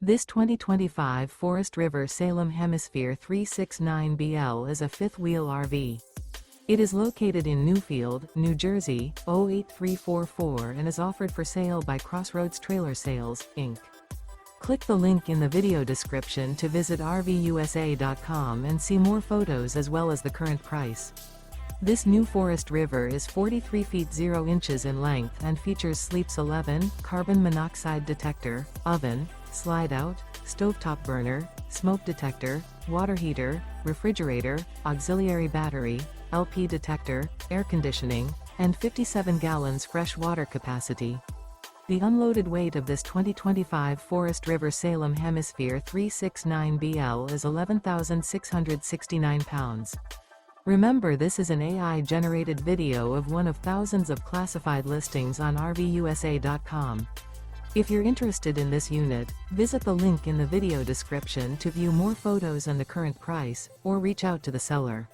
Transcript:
This 2025 Forest River Salem Hemisphere 369BL is a fifth-wheel RV. It is located in Newfield, New Jersey, 08344 and is offered for sale by Crossroads Trailer Sales, Inc. Click the link in the video description to visit RVUSA.com and see more photos as well as the current price. This new Forest River is 43 feet 0 inches in length and features sleeps 11, carbon monoxide detector, oven, slide-out, stovetop burner, smoke detector, water heater, refrigerator, auxiliary battery, LP detector, air conditioning, and 57 gallons fresh water capacity. The unloaded weight of this 2025 Forest River Salem Hemisphere 369BL is 11,669 pounds. Remember, this is an AI-generated video of one of thousands of classified listings on RVUSA.com. If you're interested in this unit, visit the link in the video description to view more photos and the current price, or reach out to the seller.